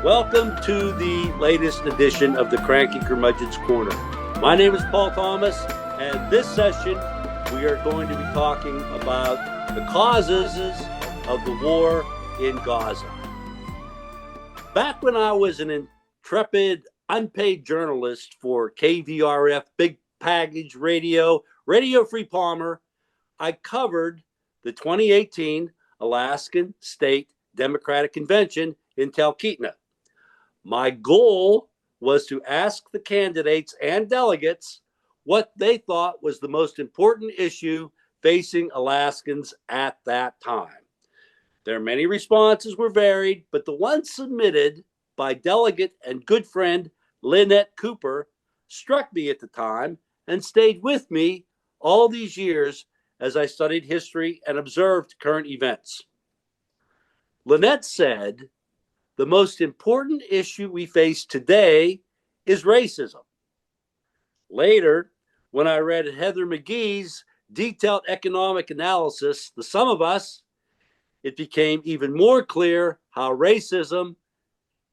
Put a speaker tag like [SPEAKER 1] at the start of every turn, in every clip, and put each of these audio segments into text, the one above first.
[SPEAKER 1] Welcome to the latest edition of the Cranky Curmudgeon's Corner. My name is Paul Thomas, and this session we are going to be talking about the causes of the war in Gaza. Back when I was an intrepid, unpaid journalist for KVRF, Big Package Radio, Radio Free Palmer, I covered the 2018 Alaskan State Democratic Convention in Talkeetna. My goal was to ask the candidates and delegates what they thought was the most important issue facing Alaskans at that time. Their many responses were varied, but the one submitted by delegate and good friend Lynette Cooper struck me at the time and stayed with me all these years as I studied history and observed current events. Lynette said, "The most important issue we face today is racism." Later, when I read Heather McGhee's detailed economic analysis, The Sum of Us, it became even more clear how racism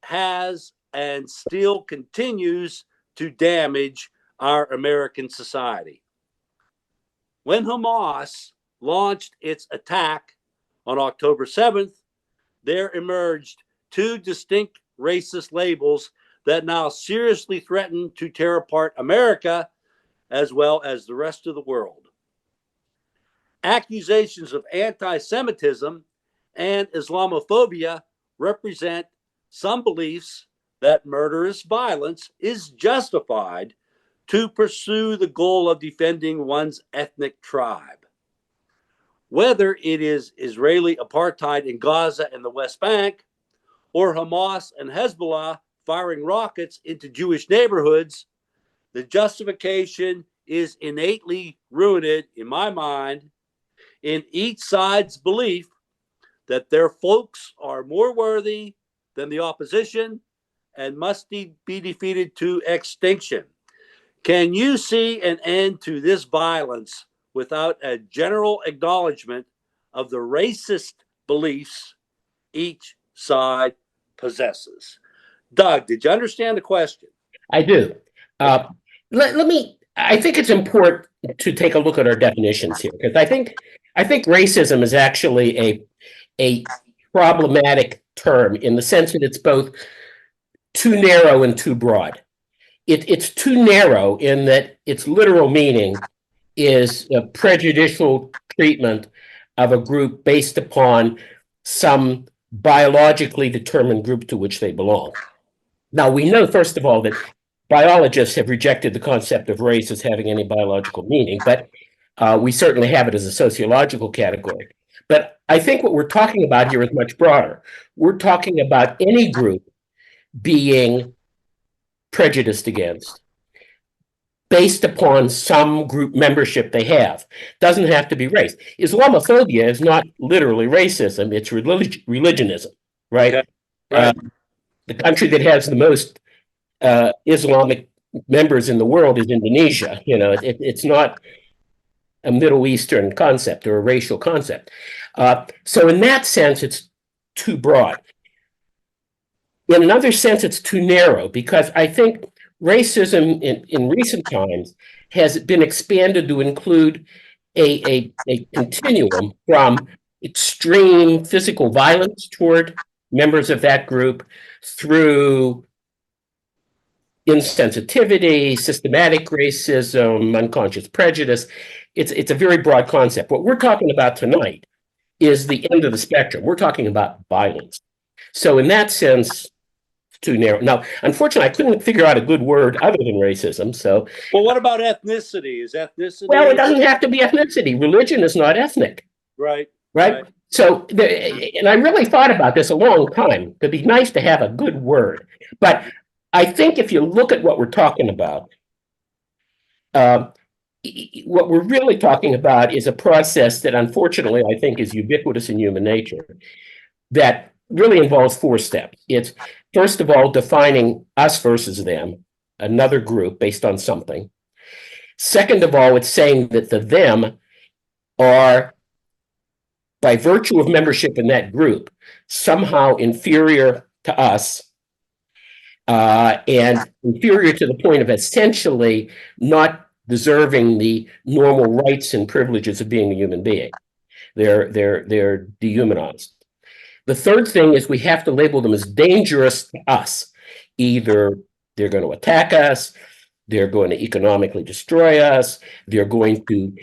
[SPEAKER 1] has and still continues to damage our American society. When Hamas launched its attack on October 7th, there emerged two distinct racist labels that now seriously threaten to tear apart America as well as the rest of the world. Accusations of anti-Semitism and Islamophobia represent some beliefs that murderous violence is justified to pursue the goal of defending one's ethnic tribe. Whether it is Israeli apartheid in Gaza and the West Bank, or Hamas and Hezbollah firing rockets into Jewish neighborhoods, the justification is innately rooted, in my mind, in each side's belief that their folks are more worthy than the opposition and must be defeated to extinction. Can you see an end to this violence without a general acknowledgement of the racist beliefs each side possesses? Doug, did you understand the question?
[SPEAKER 2] I do. I think it's important to take a look at our definitions here, because I think racism is actually a problematic term in the sense that it's both too narrow and too broad. It's too narrow in that its literal meaning is a prejudicial treatment of a group based upon some biologically determined group to which they belong. Now, we know, first of all, that biologists have rejected the concept of race as having any biological meaning, but we certainly have it as a sociological category. But I think what we're talking about here is much broader. We're talking about any group being prejudiced against based upon some group membership they have. Doesn't have to be race. Islamophobia is not literally racism, it's religionism, right?
[SPEAKER 1] Okay. Right.
[SPEAKER 2] The country that has the most Islamic members in the world is Indonesia. You know, it's not a Middle Eastern concept or a racial concept. So in that sense, it's too broad. In another sense, it's too narrow, because I think racism in recent times has been expanded to include a continuum from extreme physical violence toward members of that group through insensitivity, systematic racism, unconscious prejudice. It's a very broad concept. What we're talking about tonight is the end of the spectrum. We're talking about violence. So in that sense, too narrow. Now, unfortunately, I couldn't figure out a good word other than racism. So,
[SPEAKER 1] well, what about ethnicity? Is ethnicity?
[SPEAKER 2] Well, it doesn't have to be ethnicity. Religion is not ethnic.
[SPEAKER 1] Right.
[SPEAKER 2] So, and I really thought about this a long time. It'd be nice to have a good word. But I think if you look at what we're talking about, what we're really talking about is a process that unfortunately I think is ubiquitous in human nature, that really involves four steps. It's, first of all, defining us versus them, another group based on something. Second of all, it's saying that the them are, by virtue of membership in that group, somehow inferior to us and inferior to the point of essentially not deserving the normal rights and privileges of being a human being. They're dehumanized. The third thing is we have to label them as dangerous to us. Either they're going to attack us, they're going to economically destroy us, they're going to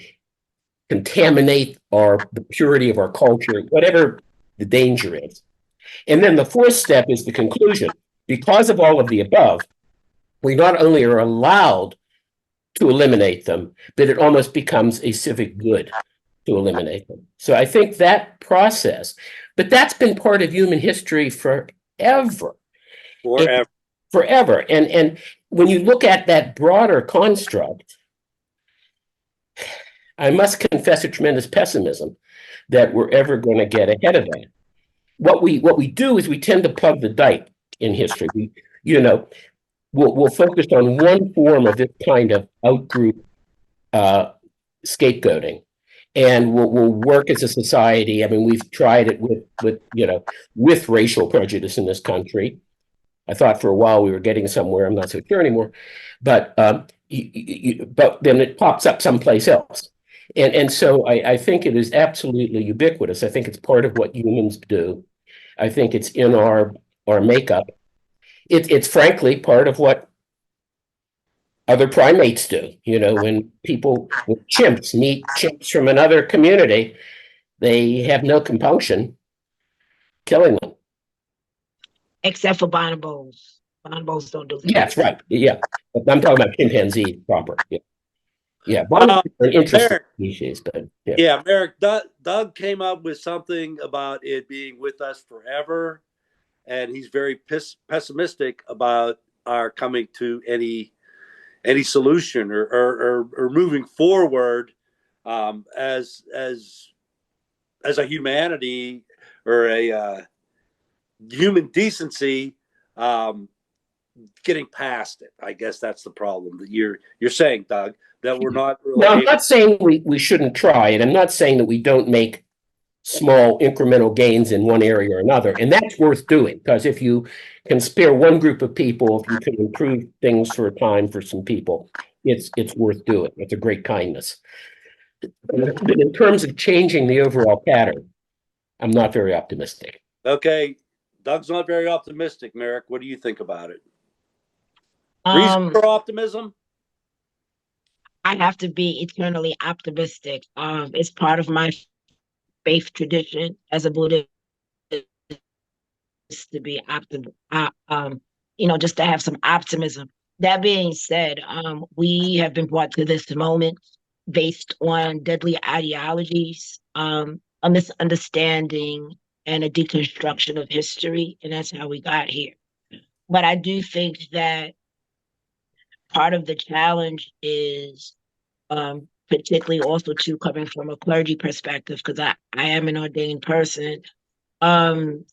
[SPEAKER 2] contaminate the purity of our culture, whatever the danger is. And then the fourth step is the conclusion. Because of all of the above, we not only are allowed to eliminate them, but it almost becomes a civic good to eliminate them. So I think that process, but that's been part of human history forever.
[SPEAKER 1] Forever.
[SPEAKER 2] Forever. And when you look at that broader construct, I must confess a tremendous pessimism that we're ever going to get ahead of that. What we do is we tend to plug the dike in history. We'll focus on one form of this kind of outgroup scapegoating, and we'll work as a society. I mean, we've tried it with racial prejudice in this country. I thought for a while we were getting somewhere. I'm not so sure anymore, but but then it pops up someplace else, and so I think it is absolutely ubiquitous. I think it's part of what humans do. I think it's in our makeup. It's frankly part of what other primates do. When chimps meet chimps from another community, they have no compunction killing them.
[SPEAKER 3] Except for bonobos. Bonobos don't do that.
[SPEAKER 2] Yes, right. Yeah. I'm talking about chimpanzees proper. Yeah. Yeah. Bonobos are an interesting species, but yeah.
[SPEAKER 1] Yeah, Merrick, Doug came up with something about it being with us forever, and he's very pessimistic about our coming to any solution or moving forward as a humanity or a human decency, getting past it. I guess that's the problem that you're saying, Doug, that we're not really.
[SPEAKER 2] No, I'm not saying we shouldn't try it. I'm not saying that we don't make small incremental gains in one area or another, and that's worth doing, because if you can spare one group of people, if you can improve things for a time for some people, it's worth doing. It's a great kindness. But in terms of changing the overall pattern, I'm not very optimistic.
[SPEAKER 1] Okay, Doug's not very optimistic. Merrick, what do you think about it? Reason for optimism?
[SPEAKER 3] I have to be eternally optimistic. It's part of my faith tradition as a Buddhist to be just to have some optimism. That being said, we have been brought to this moment based on deadly ideologies, a misunderstanding, and a deconstruction of history, and that's how we got here. But I do think that part of the challenge is, particularly also too coming from a clergy perspective, because I am an ordained person,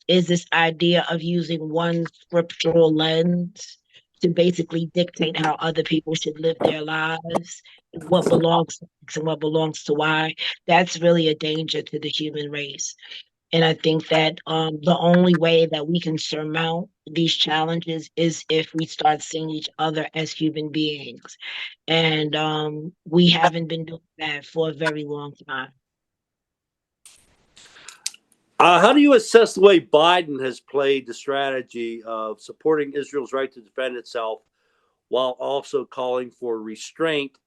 [SPEAKER 3] is this idea of using one scriptural lens to basically dictate how other people should live their lives, what belongs to X and what belongs to Y. That's really a danger to the human race. And I think that the only way that we can surmount these challenges is if we start seeing each other as human beings. And we haven't been doing that for a very long time.
[SPEAKER 1] How do you assess the way Biden has played the strategy of supporting Israel's right to defend itself while also calling for restraint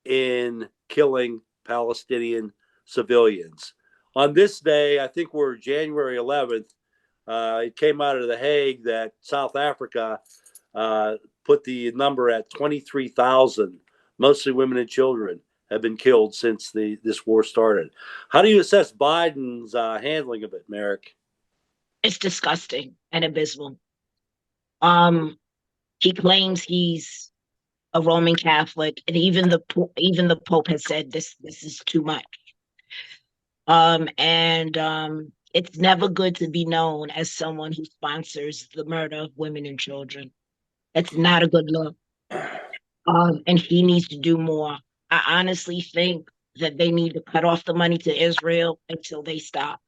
[SPEAKER 1] in killing Palestinian civilians? On this day, I think we're January 11th, it came out of The Hague that South Africa put the number at 23,000, mostly women and children, have been killed since this war started. How do you assess Biden's handling of it, Merrick?
[SPEAKER 3] It's disgusting and abysmal. He claims he's a Roman Catholic, and even the Pope has said this is too much. It's never good to be known as someone who sponsors the murder of women and children. That's not a good look. And he needs to do more. I honestly think that they need to cut off the money to Israel until they stop.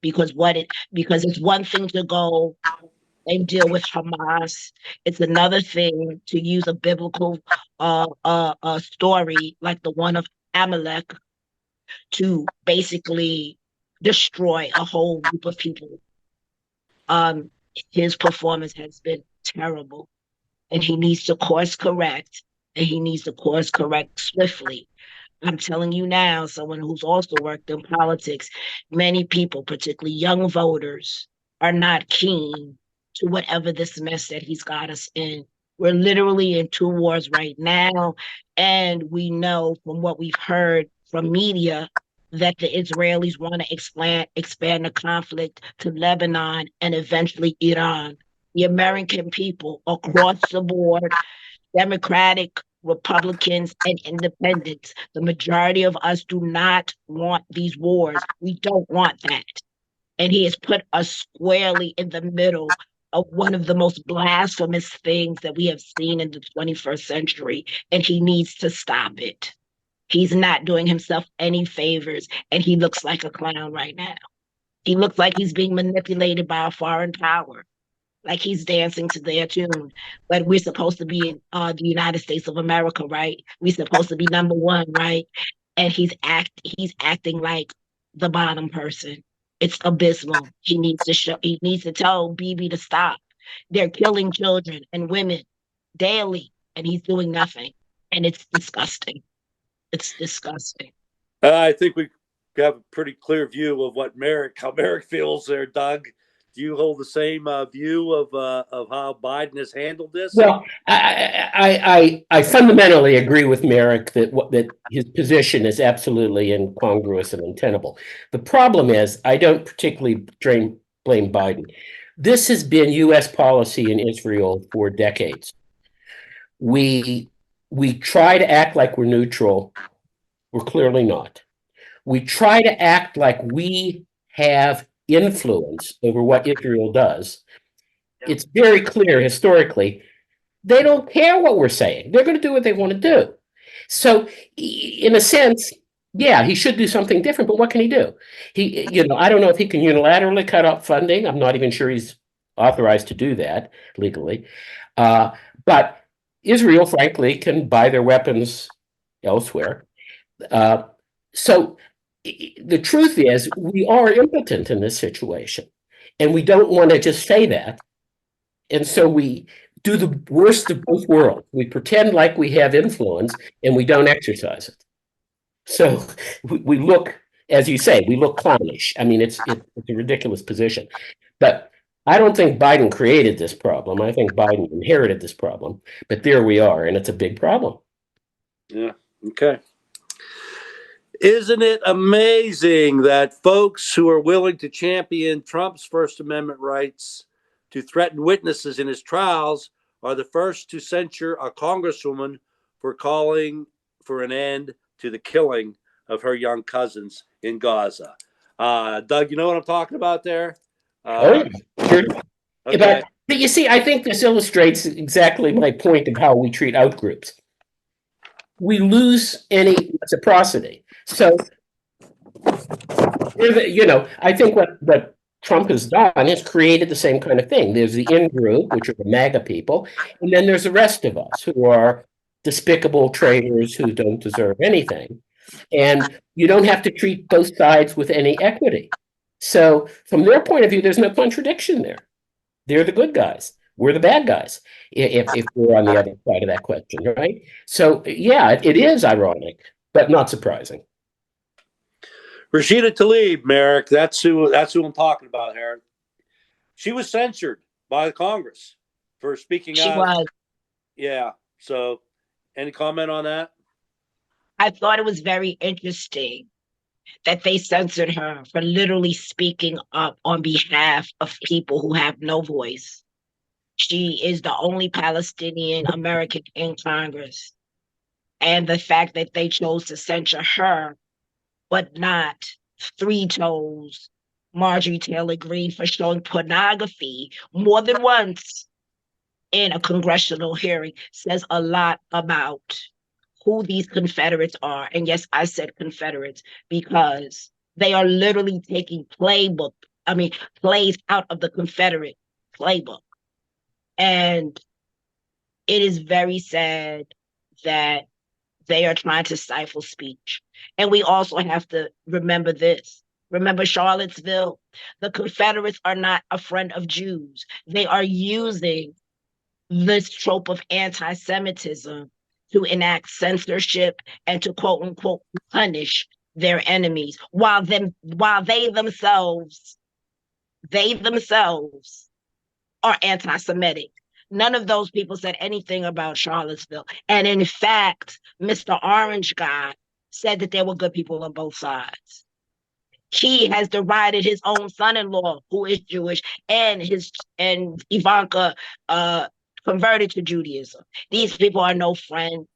[SPEAKER 3] Because it's one thing to go They deal with Hamas. It's another thing to use a biblical story like the one of Amalek to basically destroy a whole group of people. Um, his performance has been terrible, and he needs to course correct, and he needs to course correct swiftly. I'm telling you now, someone who's also worked in politics, many people, particularly young voters, are not keen to whatever this mess that he's got us in. We're literally in two wars right now. And we know from what we've heard from media that the Israelis want to expand the conflict to Lebanon and eventually Iran. The American people across the board, Democratic, Republicans, and independents. The majority of us do not want these wars. We don't want that. And he has put us squarely in the middle of one of the most blasphemous things that we have seen in the 21st century. And he needs to stop it. He's not doing himself any favors. And he looks like a clown right now. He looks like he's being manipulated by a foreign power, like he's dancing to their tune. But we're supposed to be in the United States of America, right? We're supposed to be number one, right? And he's acting like the bottom person. It's abysmal. He needs to tell Bibi to stop. They're killing children and women daily, and he's doing nothing. And it's disgusting. It's disgusting.
[SPEAKER 1] I think we have a pretty clear view of how Merrick feels there, Doug. Do you hold the same view of how Biden has handled this?
[SPEAKER 2] Well, I fundamentally agree with Merrick that his position is absolutely incongruous and untenable. The problem is, I don't particularly blame Biden. This has been U.S. policy in Israel for decades. We try to act like we're neutral. We're clearly not. We try to act like we have influence over what Israel does. It's very clear historically, they don't care what we're saying. They're going to do what they want to do. So, in a sense, yeah, he should do something different, but what can he do? I don't know if he can unilaterally cut off funding. I'm not even sure he's authorized to do that legally. But Israel, frankly, can buy their weapons elsewhere. So the truth is, we are impotent in this situation, and we don't want to just say that. And so we do the worst of both worlds. We pretend like we have influence, and we don't exercise it. So we look, as you say, we look clownish. I mean, it's a ridiculous position. But I don't think Biden created this problem. I think Biden inherited this problem. But there we are, and it's a big problem.
[SPEAKER 1] Yeah. Okay. Isn't it amazing that folks who are willing to champion Trump's First Amendment rights to threaten witnesses in his trials are the first to censure a congresswoman for calling for an end to the killing of her young cousins in Gaza? Doug, you know what I'm talking about there?
[SPEAKER 2] Oh, sure.
[SPEAKER 1] Okay.
[SPEAKER 2] But you see, I think this illustrates exactly my point of how we treat outgroups. We lose any reciprocity. So, I think what Trump has done is created the same kind of thing. There's the in-group, which are the MAGA people, and then there's the rest of us who are despicable traitors who don't deserve anything. And you don't have to treat both sides with any equity. So from their point of view, there's no contradiction there. They're the good guys. We're the bad guys if we're on the other side of that question, right? So, yeah, it is ironic, but not surprising.
[SPEAKER 1] Rashida Tlaib, Merrick, that's who I'm talking about here. She was censured by the Congress for speaking out.
[SPEAKER 3] She was.
[SPEAKER 1] Yeah. So, any comment on that?
[SPEAKER 3] I thought it was very interesting that they censored her for literally speaking up on behalf of people who have no voice. She is the only Palestinian American in Congress. And the fact that they chose to censure her, but not Three Toes, Marjorie Taylor Greene, for showing pornography more than once in a congressional hearing, says a lot about who these Confederates are. And yes, I said Confederates because they are literally taking plays out of the Confederate playbook. And it is very sad that they are trying to stifle speech. And we also have to remember this. Remember Charlottesville? The Confederates are not a friend of Jews. They are using this trope of anti-Semitism to enact censorship and to quote unquote punish their enemies while they themselves are anti-Semitic. None of those people said anything about Charlottesville. And in fact, Mr. Orange Guy said that there were good people on both sides. He has derided his own son-in-law, who is Jewish, and Ivanka converted to Judaism. These people are no friend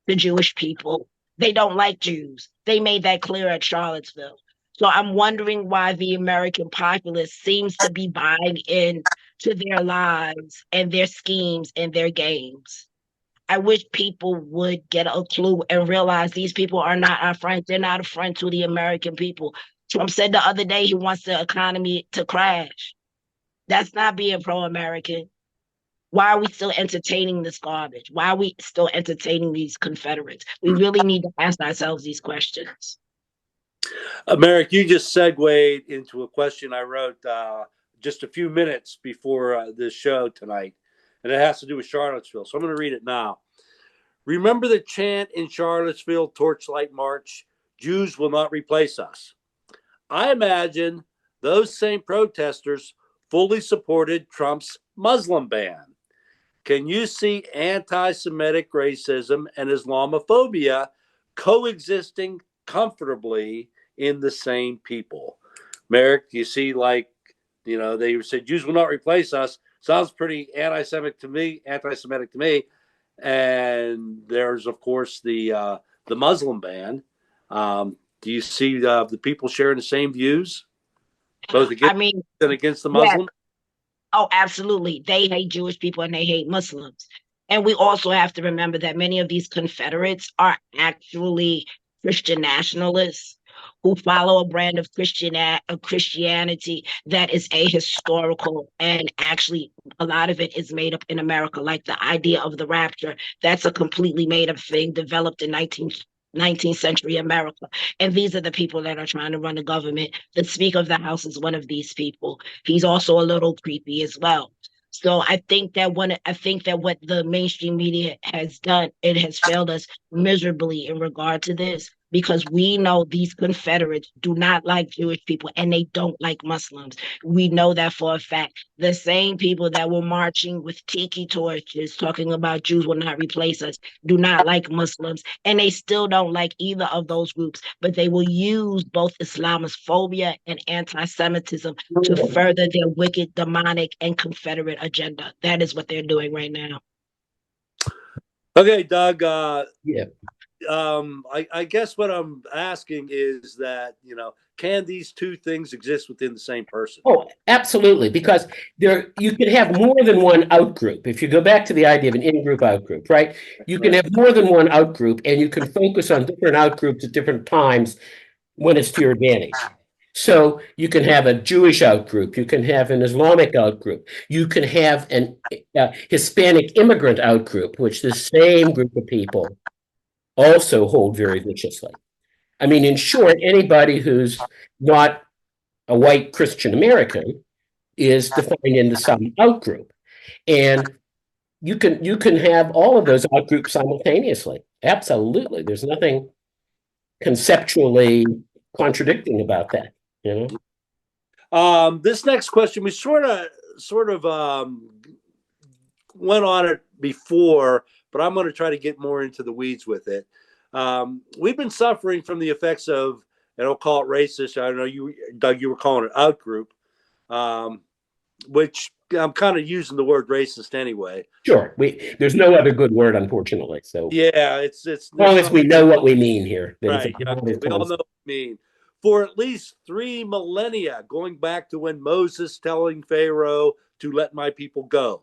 [SPEAKER 3] to Jewish people. They don't like Jews. They made that clear at Charlottesville. So I'm wondering why the American populace seems to be buying in to their lies and their schemes and their games. I wish people would get a clue and realize these people are not our friends. They're not a friend to the American people. Trump said the other day he wants the economy to crash. That's not being pro-American. Why are we still entertaining this garbage? Why are we still entertaining these Confederates? We really need to ask ourselves these questions.
[SPEAKER 1] Merrick, you just segued into a question I wrote just a few minutes before this show tonight, and it has to do with Charlottesville. So I'm going to read it now. Remember the chant in Charlottesville, Torchlight March, Jews will not replace us. I imagine those same protesters fully supported Trump's Muslim ban. Can you see anti-Semitic racism and Islamophobia coexisting comfortably in the same people? Merrick, you see, like, they said Jews will not replace us. Sounds pretty anti-Semitic to me. And there's, of course, the Muslim ban. Do you see the people sharing the same views, both against and against the Muslim?
[SPEAKER 3] Yes. Oh, absolutely. They hate Jewish people and they hate Muslims. And we also have to remember that many of these Confederates are actually Christian nationalists who follow a brand of Christianity that is ahistorical, and actually a lot of it is made up in America, like the idea of the rapture. That's a completely made up thing developed in 19th century America. And these are the people that are trying to run the government. The Speaker of the House is one of these people. He's also a little creepy as well. So I think that what the mainstream media has done, it has failed us miserably in regard to this, because we know these Confederates do not like Jewish people and they don't like Muslims. We know that for a fact. The same people that were marching with tiki torches talking about Jews will not replace us do not like Muslims, and they still don't like either of those groups, but they will use both Islamophobia and anti-Semitism to further their wicked, demonic, and Confederate agenda. That is what they're doing right now.
[SPEAKER 1] Okay, Doug.
[SPEAKER 2] Yeah.
[SPEAKER 1] I guess what I'm asking is that, can these two things exist within the same person?
[SPEAKER 2] Oh, absolutely, because you can have more than one outgroup. If you go back to the idea of an in-group outgroup, right? You can have more than one outgroup, and you can focus on different outgroups at different times when it's to your advantage. So you can have a Jewish outgroup, you can have an Islamic outgroup, you can have an Hispanic immigrant outgroup, which the same group of people also hold very viciously. I mean, in short, anybody who's not a white Christian American is defined into some outgroup. And you can have all of those outgroups simultaneously. Absolutely. There's nothing conceptually contradicting about that,
[SPEAKER 1] This next question, we sort of went on it before, but I'm going to try to get more into the weeds with it. We've been suffering from the effects of, and I'll call it racist. I know you, Doug, you were calling it outgroup, which I'm kind of using the word racist anyway.
[SPEAKER 2] Sure. There's no other good word, unfortunately. So
[SPEAKER 1] yeah, it's
[SPEAKER 2] as long as we know what we mean here.
[SPEAKER 1] Right. We all know what we mean. For at least 3 millennia, going back to when Moses telling Pharaoh to let my people go.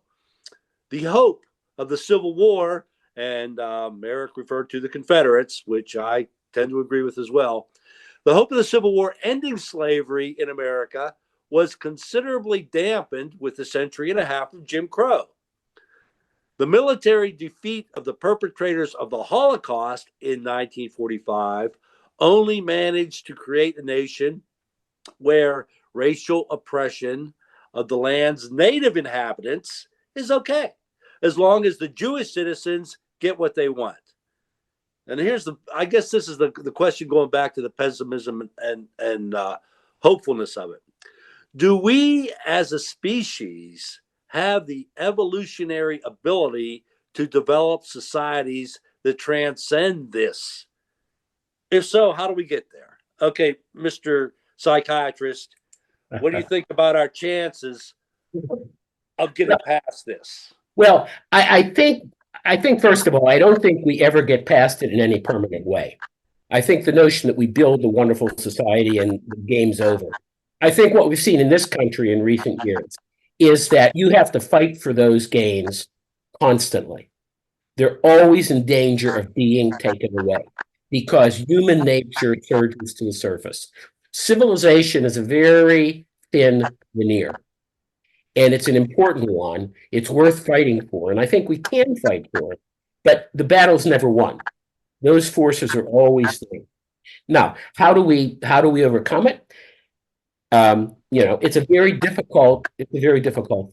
[SPEAKER 1] The hope of the Civil War, and Merrick referred to the Confederates, which I tend to agree with as well. The hope of the Civil War ending slavery in America was considerably dampened with a century and a half of Jim Crow. The military defeat of the perpetrators of the Holocaust in 1945 only managed to create a nation where racial oppression of the land's native inhabitants is okay, as long as the Jewish citizens get what they want. And I guess this is the question going back to the pessimism and hopefulness of it. Do we as a species have the evolutionary ability to develop societies that transcend this? If so, how do we get there? Okay, Mr. Psychiatrist, what do you think about our chances of getting past this?
[SPEAKER 2] Well, I think first of all, I don't think we ever get past it in any permanent way. I think the notion that we build a wonderful society and the game's over. I think what we've seen in this country in recent years is that you have to fight for those gains constantly. They're always in danger of being taken away because human nature surges to the surface. Civilization is a very thin veneer, and it's an important one. It's worth fighting for, and I think we can fight for it, but the battle's never won. Those forces are always there. Now, how do we overcome it? It's a very difficult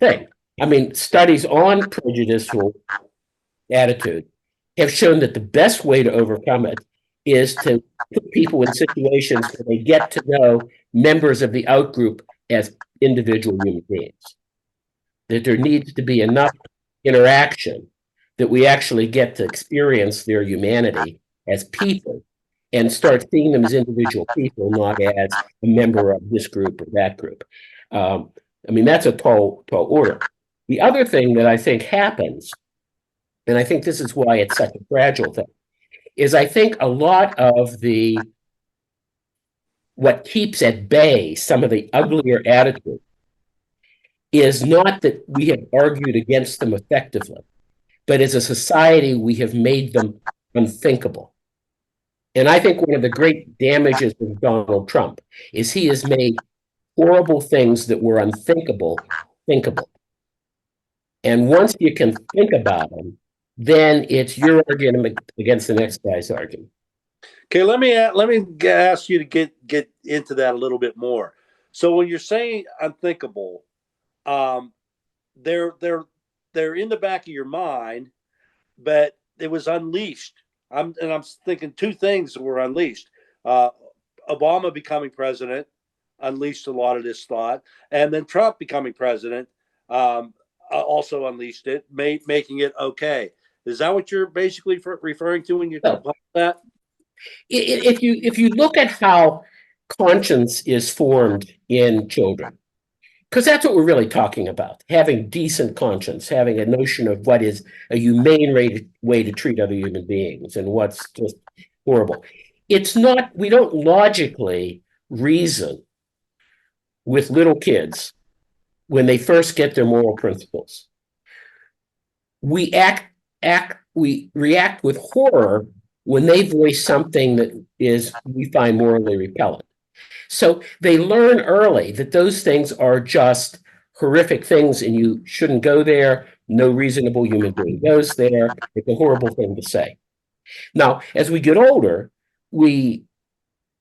[SPEAKER 2] thing. I mean, studies on prejudicial attitude have shown that the best way to overcome it is to put people in situations where they get to know members of the outgroup as individual human beings. That there needs to be enough interaction that we actually get to experience their humanity as people and start seeing them as individual people, not as a member of this group or that group. That's a tall order. The other thing that I think happens, and I think this is why it's such a fragile thing, is I think a lot of what keeps at bay some of the uglier attitude is not that we have argued against them effectively, but as a society, we have made them unthinkable. And I think one of the great damages of Donald Trump is he has made horrible things that were unthinkable thinkable. And once you can think about them, then it's your argument against the next guy's argument.
[SPEAKER 1] Okay, let me ask you to get into that a little bit more. So when you're saying unthinkable, they're in the back of your mind, but it was unleashed. I'm thinking two things were unleashed. Obama becoming president unleashed a lot of this thought, and then Trump becoming president also unleashed it, making it okay. Is that what you're basically referring to when you talk about that?
[SPEAKER 2] If you look at how conscience is formed in children, because that's what we're really talking about, having decent conscience, having a notion of what is a humane way to treat other human beings and what's just horrible. It's not, we don't logically reason with little kids when they first get their moral principles. We react with horror when they voice something that we find morally repellent. So they learn early that those things are just horrific things and you shouldn't go there. No reasonable human being goes there. It's a horrible thing to say. Now, as we get older, we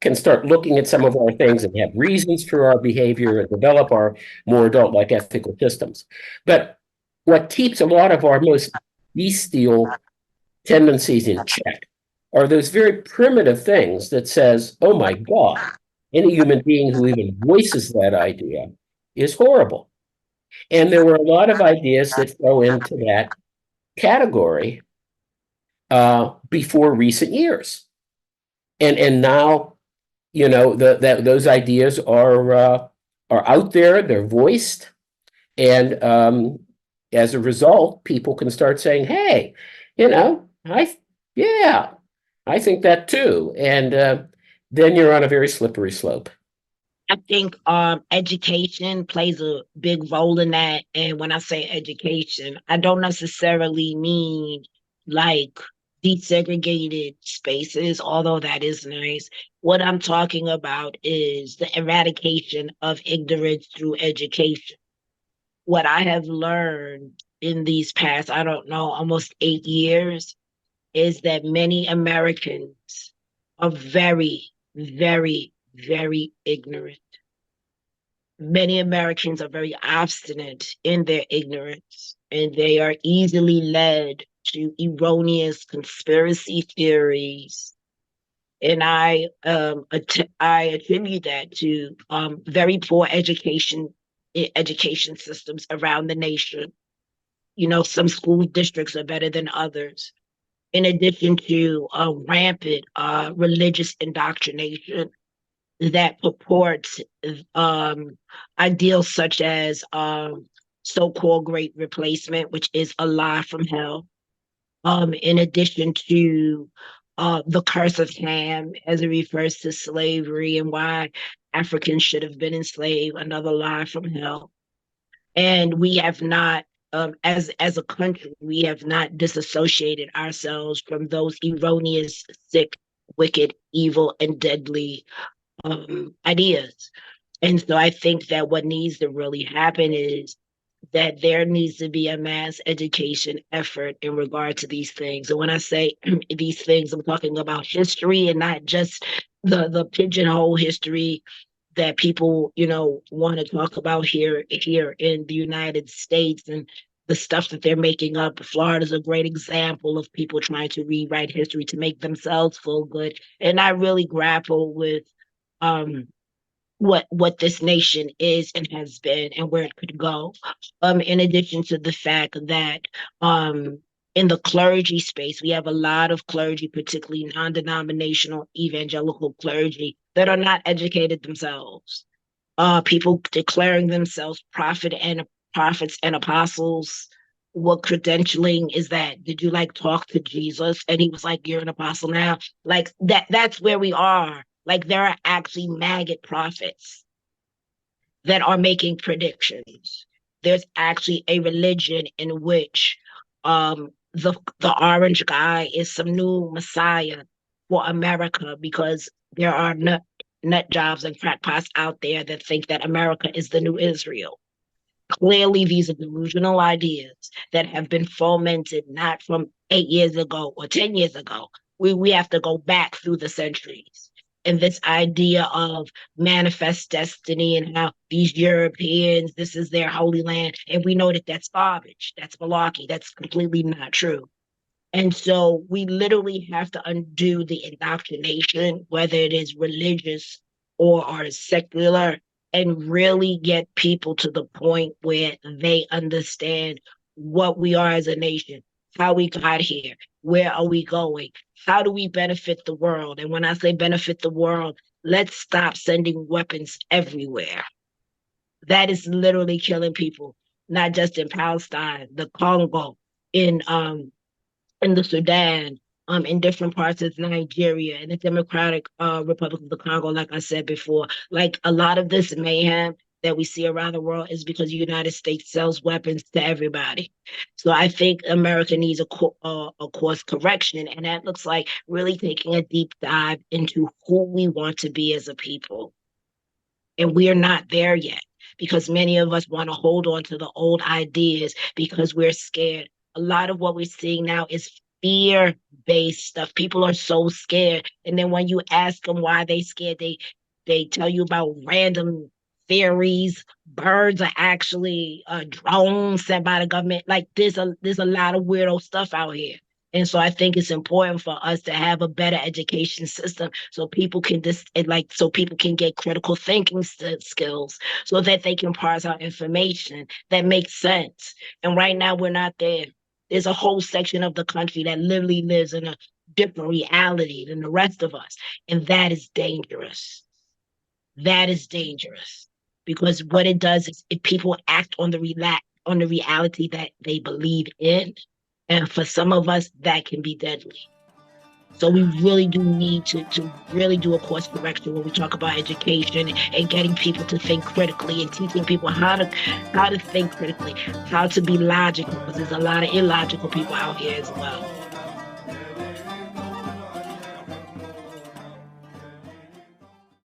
[SPEAKER 2] can start looking at some of our things and have reasons for our behavior and develop our more adult-like ethical systems. But what keeps a lot of our most bestial tendencies in check are those very primitive things that says, oh my God, any human being who even voices that idea is horrible. And there were a lot of ideas that go into that category before recent years. And now, those ideas are out there, they're voiced, and as a result, people can start saying, hey, I think that too. And then you're on a very slippery slope.
[SPEAKER 3] I think education plays a big role in that. And when I say education, I don't necessarily mean like desegregated spaces, although that is nice. What I'm talking about is the eradication of ignorance through education. What I have learned in these past, I don't know, almost 8 years, is that many Americans are very, very, very ignorant. Many Americans are very obstinate in their ignorance, and they are easily led to erroneous conspiracy theories. And I attribute that to very poor education systems around the nation. You know, some school districts are better than others. In addition to rampant religious indoctrination that purports ideals such as so-called great replacement, which is a lie from hell. In addition to the curse of Ham, as it refers to slavery and why Africans should have been enslaved, another lie from hell. And we have not, as a country, we have not disassociated ourselves from those erroneous, sick, wicked, evil, and deadly ideas. And so I think that what needs to really happen is that there needs to be a mass education effort in regard to these things. And when I say these things, I'm talking about history and not just the pigeonhole history that people, you know, want to talk about here in the United States and the stuff that they're making up. Florida's a great example of people trying to rewrite history to make themselves feel good. And I really grapple with um what this nation is and has been and where it could go. In addition to the fact that in the clergy space, we have a lot of clergy, particularly non-denominational evangelical clergy, that are not educated themselves. People declaring themselves prophets and apostles. What credentialing is that? Did you like talk to Jesus? And he was like, "You're an apostle now." Like that's where we are. Like there are actually maggot prophets that are making predictions. There's actually a religion in which the orange guy is some new messiah for America because there are nut jobs and crackpots out there that think that America is the new Israel. Clearly, these are delusional ideas that have been fomented not from 8 years ago or 10 years ago. We have to go back through the centuries. And this idea of manifest destiny and how these Europeans, this is their holy land. And we know that that's garbage. That's malarkey. That's completely not true. And so we literally have to undo the indoctrination, whether it is religious or secular, and really get people to the point where they understand what we are as a nation, how we got here, where are we going, how do we benefit the world? And when I say benefit the world, let's stop sending weapons everywhere. That is literally killing people, not just in Palestine, the Congo, in the Sudan, in different parts of Nigeria, and the Democratic Republic of the Congo, like I said before. Like a lot of this mayhem that we see around the world is because the United States sells weapons to everybody. So I think America needs a course correction, and that looks like really taking a deep dive into who we want to be as a people. And we are not there yet because many of us want to hold on to the old ideas because we're scared. A lot of what we're seeing now is fear-based stuff. People are so scared. And then when you ask them why they scared, they tell you about random theories. Birds are actually drones sent by the government. Like there's a lot of weirdo stuff out here. And so I think it's important for us to have a better education system so people can so people can get critical thinking skills so that they can parse out information that makes sense. And right now we're not there. There's a whole section of the country that literally lives in a different reality than the rest of us. And that is dangerous. That is dangerous because what it does is if people act on the reality that they believe in, and for some of us, that can be deadly. So we really do need to really do a course correction when we talk about education and getting people to think critically and teaching people how to think critically, how to be logical, because there's a lot of illogical people out here as well.